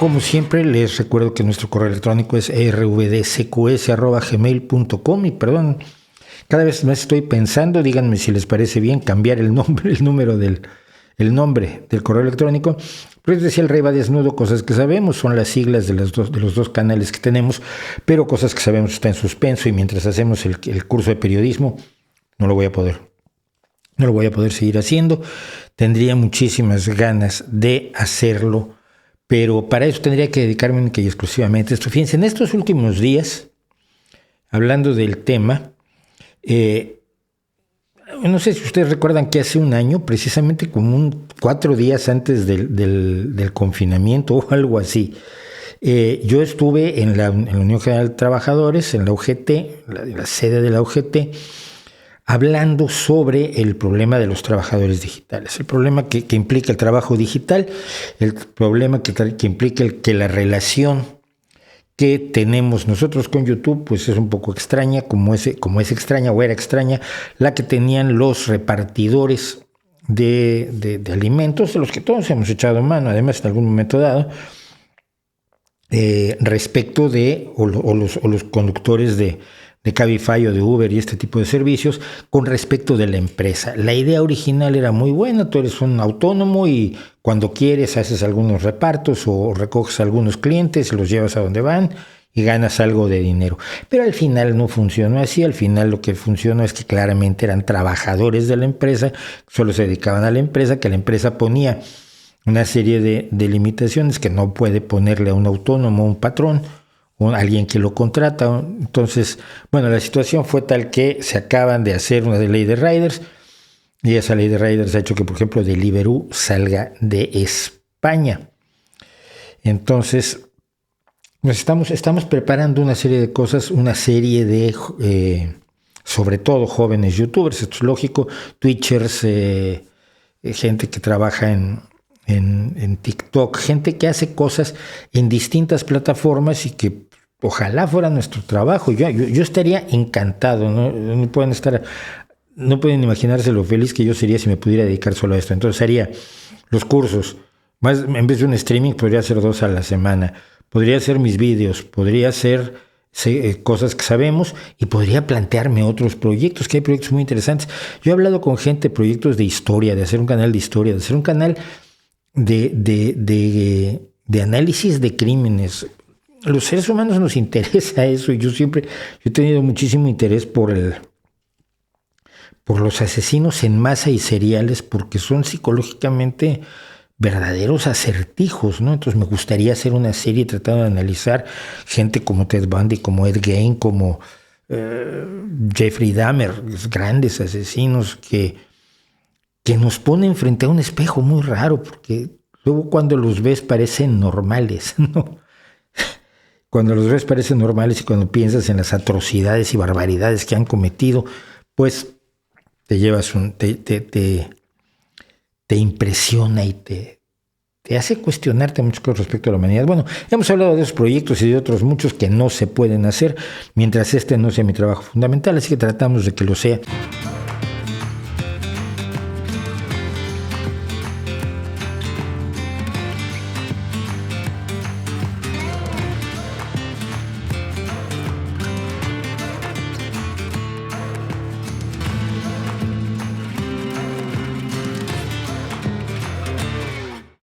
Como siempre, les recuerdo que nuestro correo electrónico es rvdcqs@gmail.com y perdón, cada vez más estoy pensando, díganme si les parece bien cambiar el nombre del correo electrónico. Pero es decir, el Rey va desnudo, cosas que sabemos, son las siglas de los dos canales que tenemos, pero cosas que sabemos está en suspenso y mientras hacemos el curso de periodismo no lo voy a poder seguir haciendo. Tendría muchísimas ganas de hacerlo, pero para eso tendría que dedicarme única y exclusivamente a esto. Fíjense, en estos últimos días, hablando del tema, no sé si ustedes recuerdan que hace un año, precisamente como 4 días antes del confinamiento o algo así, yo estuve en la Unión General de Trabajadores, en la UGT, la sede de la UGT, hablando sobre el problema de los trabajadores digitales, el problema que implica el trabajo digital, el problema que implica que la relación que tenemos nosotros con YouTube, pues es un poco extraña, como es extraña o era extraña la que tenían los repartidores de alimentos, de los que todos hemos echado mano, además en algún momento dado, respecto de los conductores de Cabify o de Uber y este tipo de servicios con respecto de la empresa. La idea original era muy buena, tú eres un autónomo y cuando quieres haces algunos repartos o recoges a algunos clientes, los llevas a donde van y ganas algo de dinero. Pero al final no funcionó así, al final lo que funcionó es que claramente eran trabajadores de la empresa, solo se dedicaban a la empresa, que la empresa ponía una serie de limitaciones que no puede ponerle a un autónomo, un patrón, o alguien que lo contrata. Entonces, bueno, la situación fue tal que se acaban de hacer una ley de riders y esa ley de riders ha hecho que, por ejemplo, Deliveroo salga de España. Entonces, nos estamos preparando una serie de cosas, una serie de, sobre todo jóvenes youtubers, esto es lógico, twitchers, gente que trabaja en TikTok, gente que hace cosas en distintas plataformas y que ojalá fuera nuestro trabajo. Yo estaría encantado, no pueden imaginarse lo feliz que yo sería si me pudiera dedicar solo a esto. Entonces haría los cursos, más en vez de un streaming podría hacer 2 a la semana, podría hacer mis vídeos, podría hacer cosas que sabemos y podría plantearme otros proyectos, que hay proyectos muy interesantes. Yo he hablado con gente, proyectos de historia, de hacer un canal de historia, de hacer un canal de análisis de crímenes. Los seres humanos nos interesa eso y yo he tenido muchísimo interés por los asesinos en masa y seriales porque son psicológicamente verdaderos acertijos, ¿no? Entonces me gustaría hacer una serie tratando de analizar gente como Ted Bundy, como Ed Gein, como Jeffrey Dahmer, grandes asesinos que nos ponen frente a un espejo muy raro, porque luego cuando los ves parecen normales, ¿no? Cuando los ves parecen normales y cuando piensas en las atrocidades y barbaridades que han cometido, pues te llevas te impresiona y te hace cuestionarte mucho con respecto a la humanidad. Bueno, hemos hablado de esos proyectos y de otros muchos que no se pueden hacer mientras este no sea mi trabajo fundamental, así que tratamos de que lo sea.